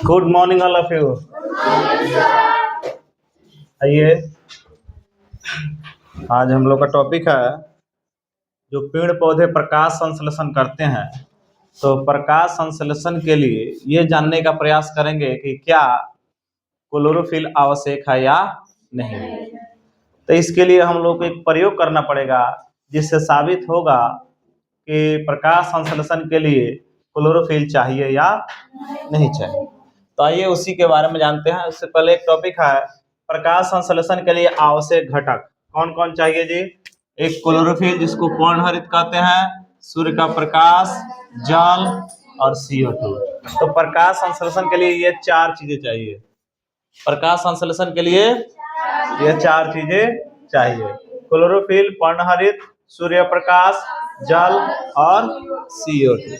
Good morning all of you. आइए, आज हम लोग का टॉपिक है जो पेड़ पौधे प्रकाश संश्लेषण करते हैं। तो प्रकाश संश्लेषण के लिए ये जानने का प्रयास करेंगे कि क्या क्लोरोफिल आवश्यक है या नहीं। तो इसके लिए हम लोग को एक प्रयोग करना पड़ेगा जिससे साबित होगा कि प्रकाश संश्लेषण के लिए क्लोरोफिल चाहिए या नहीं चाहिए। तो आइए उसी के बारे में जानते हैं। उससे पहले एक टॉपिक है प्रकाश संश्लेषण के लिए आवश्यक घटक कौन कौन चाहिए जी। एक क्लोरोफिल जिसको पर्णहरित कहते हैं, सूर्य का प्रकाश, जल और CO2। तो प्रकाश संश्लेषण के लिए ये चार चीजें चाहिए। प्रकाश संश्लेषण के लिए ये चार चीजें चाहिए: क्लोरोफिल, पर्णहरित, सूर्य प्रकाश, जल और CO2।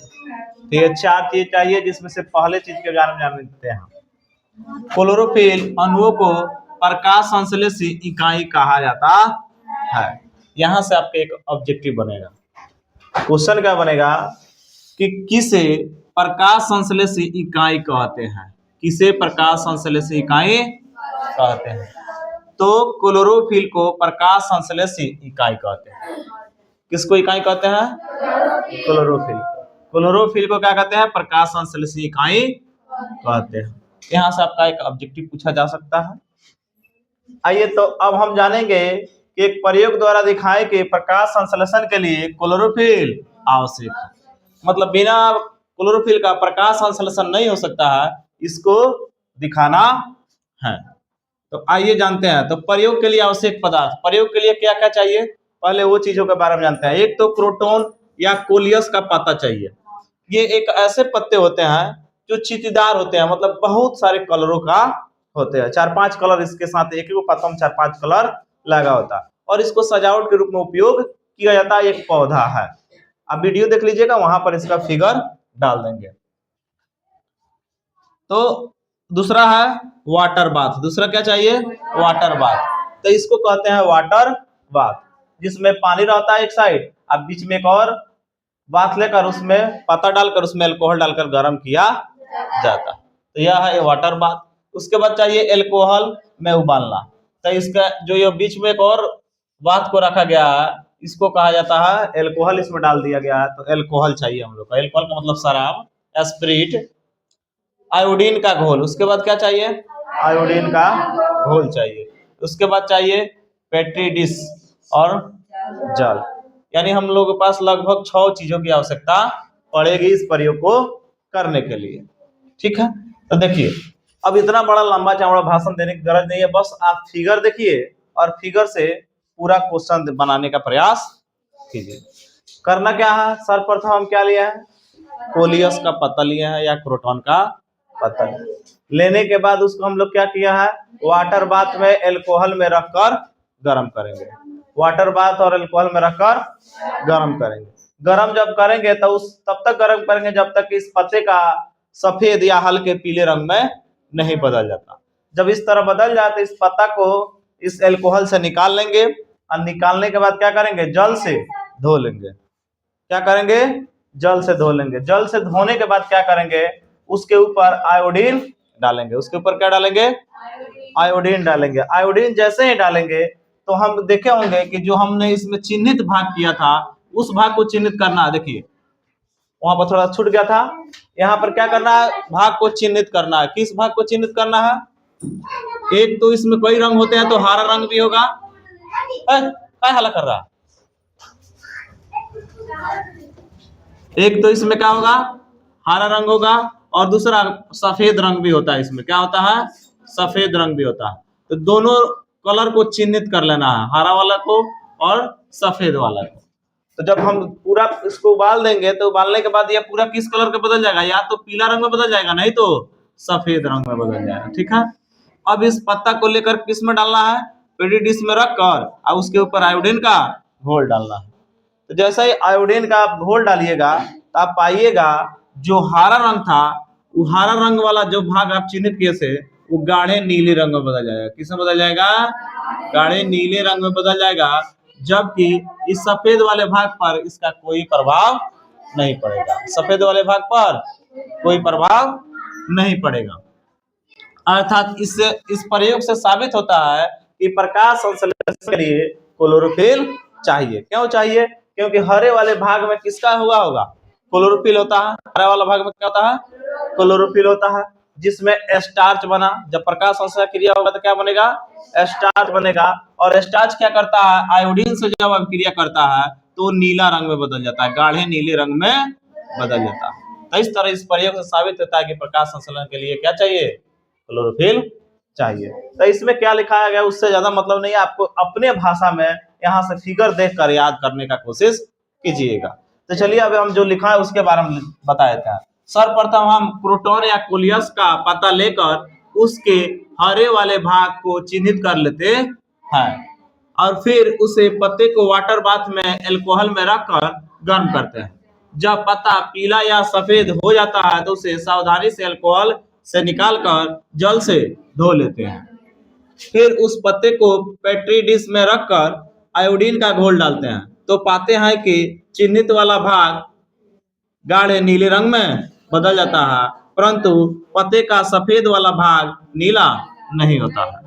तो ये चार चीज चाहिए, जिसमें से पहले चीज के बारे में जान लेते हैं। क्लोरोफिल अणुओं को प्रकाश संश्लेषी इकाई कहा जाता है। यहां से आपके एक ऑब्जेक्टिव बनेगा। क्वेश्चन क्या बनेगा कि किसे प्रकाश संश्लेषी इकाई कहते हैं, किसे प्रकाश संश्लेषी इकाई कहते हैं। तो क्लोरोफिल को प्रकाश संश्लेषी इकाई कहते हैं। किसको इकाई कहते हैं? क्लोरोफिल। क्लोरोफिल को क्या कहते हैं? प्रकाश संश्लेषी इकाई कहते हैं। यहाँ से आपका एक ऑब्जेक्टिव पूछा जा सकता है। आइए, तो अब हम जानेंगे कि एक प्रयोग द्वारा दिखाए कि प्रकाश संश्लेषण के लिए क्लोरोफिल आवश्यक है। मतलब बिना क्लोरोफिल का प्रकाश संश्लेषण नहीं हो सकता है, इसको दिखाना है। तो आइए जानते हैं। तो प्रयोग के लिए आवश्यक पदार्थ, प्रयोग के लिए क्या क्या चाहिए, पहले वो चीजों के बारे में जानते हैं। एक तो क्रोटोन या कोलियस का पत्ता चाहिए। ये एक ऐसे पत्ते होते हैं जो चींटीदार होते हैं, मतलब बहुत सारे कलरों का होते हैं। 4-5 कलर इसके साथ, एक ही पत्ता में 4-5 कलर लगा होता है और इसको सजावट के रूप में उपयोग किया जाता है। एक पौधा है, आप वीडियो देख लीजिएगा, वहां पर इसका फिगर डाल देंगे। तो दूसरा है वाटर बाथ। दूसरा क्या चाहिए? Water bath. तो इसको कहते हैं वाटर बाथ, जिसमें पानी रहता है एक साइड, अब बीच में एक और बाथ लेकर उसमें पत्ता डालकर उसमें अल्कोहल डालकर गर्म किया जाता। तो यह है वाटर बाथ। उसके बाद चाहिए अल्कोहल में उबालना। तो इसका जो ये बीच में एक और बाथ को रखा गया है, इसको कहा जाता है अल्कोहल, इसमें डाल दिया गया है। तो अल्कोहल चाहिए हम लोग को। अल्कोहल का मतलब शराब, स्पिरिट। आयोडीन का घोल। उसके बाद क्या चाहिए? आयोडीन का घोल चाहिए। उसके बाद चाहिए पेट्री डिश और जल। यानी हम लोग के पास लगभग 6 चीजों की आवश्यकता पड़ेगी इस प्रयोग को करने के लिए। ठीक है, तो देखिए, अब इतना बड़ा लंबा चौड़ा भाषण देने की गरज नहीं है, बस आप फिगर देखिए और फिगर से पूरा क्वेश्चन बनाने का प्रयास कीजिए। करना क्या है, सर्वप्रथम हम क्या लिए हैं? कोलियस का पत्ता लिए हैं या क्रोटोन का पत्ता लेने के बाद उसको हम लोग क्या किया है, वाटर बाथ में अल्कोहल में रखकर गर्म करेंगे। वाटर बाथ और अल्कोहल में रखकर गर्म करेंगे। गर्म जब करेंगे तो तब तक गर्म करेंगे जब तक इस पत्ते का सफेद या हल्के पीले रंग में नहीं बदल जाता। जब इस तरह बदल जाए तो इस पत्ता को इस अल्कोहल से निकाल लेंगे और निकालने के बाद क्या करेंगे? जल से धो लेंगे। क्या करेंगे? जल से धो लेंगे। जल से धोने के बाद क्या करेंगे? उसके ऊपर आयोडीन डालेंगे। उसके ऊपर क्या डालेंगे? आयोडीन डालेंगे। आयोडीन जैसे ही डालेंगे तो हम देखे होंगे कि जो हमने इसमें चिन्हित भाग किया था उस भाग को चिन्हित करना है। देखिए वहां पर थोड़ा छूट गया था, यहाँ पर क्या करना है? भाग को चिन्हित करना है। किस भाग को चिन्हित करना है? एक तो इसमें कई रंग होते हैं, तो हरा रंग भी होगा। क्या हला कर रहा? एक तो इसमें क्या होगा? हरा रंग होगा और दूसरा सफेद रंग भी होता है। इसमें क्या होता है? सफेद रंग भी होता है। तो दोनों कलर को चिन्हित कर लेना है, हरा वाला को और सफेद वाला को। तो जब हम पूरा इसको उबाल देंगे तो उबालने के बाद ये पूरा किस कलर का बदल जाएगा? या तो पीला रंग में बदल जाएगा, नहीं तो सफेद रंग में बदल जाएगा। ठीक है, अब इस पत्ता को लेकर किस में डालना है? पेडी डिश में रखकर और उसके ऊपर आयोडीन का घोल डालना है। तो जैसा ही आयोडीन का घोल डालिएगा तो आप पाइएगा जो हरा रंग था, वो हरा रंग वाला जो भाग आप चिन्हित किए थे वो गाढ़े नीले रंग में बदल जाएगा। किस में बदल जाएगा? गाढ़े नीले रंग में बदल जाएगा। जबकि इस सफेद वाले भाग पर इसका कोई प्रभाव नहीं पड़ेगा, सफेद वाले भाग पर कोई प्रभाव नहीं पड़ेगा। अर्थात इससे इस प्रयोग से साबित होता है कि प्रकाश संश्लेषण के लिए क्लोरोफिल चाहिए। क्यों चाहिए? क्योंकि हरे वाले भाग में किसका हुआ होगा? क्लोरोफिल होता है। हरा वाला भाग में क्या होता है? क्लोरोफिल होता है, जिसमें स्टार्च बना। जब प्रकाश संश्लेषण क्रिया होगा तो क्या बनेगा? स्टार्च बनेगा। और स्टार्च क्या करता है? आयोडीन से जब अभिक्रिया करता है तो नीला रंग में बदल जाता है, गाढ़े नीले रंग में बदल जाता है। तो इस तरह इस प्रयोग से साबित होता है कि प्रकाश संश्लेषण के लिए क्या चाहिए? क्लोरोफिल चाहिए। तो इसमें क्या लिखाया गया उससे ज्यादा मतलब नहीं है, आपको अपने भाषा में यहाँ से फिगर देखकर याद करने का कोशिश कीजिएगा। तो चलिए अब हम जो लिखा है उसके बारे में बता देते हैं। सर्वप्रथम हम प्रोटॉन या कोलियस का पता लेकर उसके हरे वाले भाग को चिन्हित कर लेते हैं और फिर उसे पत्ते को वाटर बाथ में अल्कोहल में रखकर गर्म करते हैं। जब पत्ता पीला या सफेद हो जाता है तो उसे सावधानी से अल्कोहल से निकालकर जल से धो लेते हैं। फिर उस पत्ते को पेट्री डिश में रखकर आयोडीन का घोल डालते हैं तो पाते हैं कि चिन्हित वाला भाग गाढ़े नीले रंग में बदल जाता है, परंतु पत्ते का सफेद वाला भाग नीला नहीं होता है,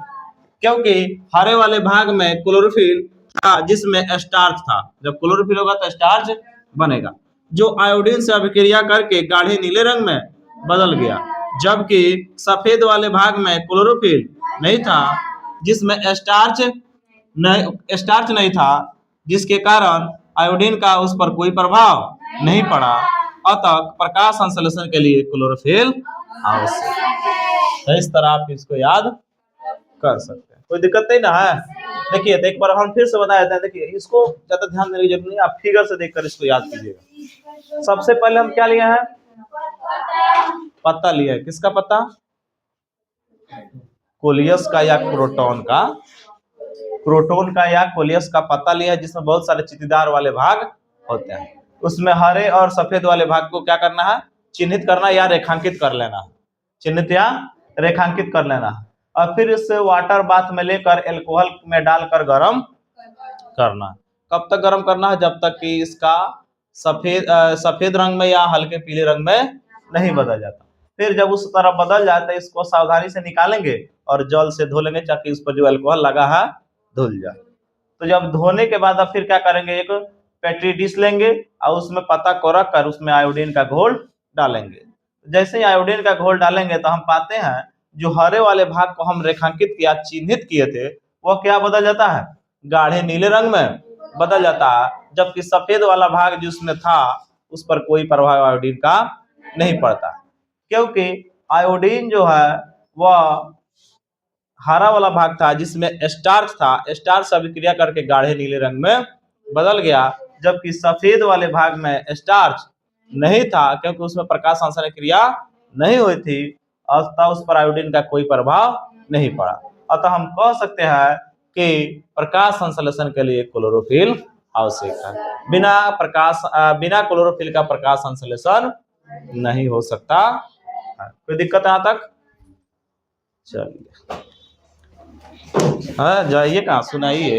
क्योंकि हरे वाले भाग में क्लोरोफिल था जिसमें स्टार्च था। जब क्लोरोफिल होगा तो स्टार्च बनेगा, जो आयोडीन से अभिक्रिया करके गाढ़े नीले रंग में बदल गया। जबकि सफेद वाले भाग में क्लोरोफिल नहीं था, जिसमें स्टार्च नहीं था, जिसके कारण आयोडीन का उस पर कोई प्रभाव नहीं पड़ा। अतः प्रकाश संश्लेषण के लिए क्लोरोफिल आवश्यक है। तो इस तरह आप इसको याद कर सकते हैं, कोई दिक्कत नहीं ना है। देखिए तो एक बार हम फिर से बता देते हैं। देखिए इसको ज्यादा ध्यान देने की जरूरत नहीं, आप फिगर से देखकर इसको याद कीजिएगा। सबसे पहले हम क्या लिए हैं? पत्ता लिया है। किसका पत्ता? कोलियस का या क्रोटॉन का। क्रोटॉन का या कोलियस का पत्ता लिया है, जिसमें बहुत सारे चित्तीदार वाले भाग होते हैं। उसमें हरे और सफेद वाले भाग को क्या करना है? चिन्हित करना या रेखांकित कर लेना है। चिन्हित या रेखांकित कर लेना है और फिर इसे वाटर बाथ में लेकर अल्कोहल में डालकर गर्म करना। कब तक गर्म करना है? जब तक कि इसका सफेद रंग में या हल्के पीले रंग में नहीं बदल जाता। फिर जब उस तरह बदल जाता है इसको सावधानी से निकालेंगे और जल से धो लेंगे ताकि उस पर जो अल्कोहल लगा है धुल जाए। तो जब धोने के बाद अब फिर क्या करेंगे? एक पेट्री डिश लेंगे और उसमें पत्ता को रखकर उसमें आयोडीन का घोल डालेंगे। जैसे ही आयोडीन का घोल डालेंगे तो हम पाते हैं जो हरे वाले भाग को हम रेखांकित किया, चिन्हित किए थे, वह क्या बदल जाता है? गाढ़े नीले रंग में बदल जाता है। जबकि सफेद वाला भाग जिसमें था उस पर कोई प्रभाव आयोडीन का नहीं पड़ता, क्योंकि आयोडीन जो है वह हरा वाला भाग था जिसमें स्टार्च था, स्टार्च से अभिक्रिया करके गाढ़े नीले रंग में बदल गया। जबकि सफेद वाले भाग में स्टार्च नहीं था, क्योंकि उसमें प्रकाश संश्लेषण क्रिया नहीं हुई थी, अतः उस पर आयोडीन का कोई प्रभाव नहीं पड़ा। अतः हम कह सकते हैं कि प्रकाश संश्लेषण के लिए क्लोरोफिल आवश्यक है। बिना क्लोरोफिल का प्रकाश संश्लेषण नहीं हो सकता। कोई दिक्कत यहाँ तक? चलिए, हाँ जाइए, कहाँ सुनाइए।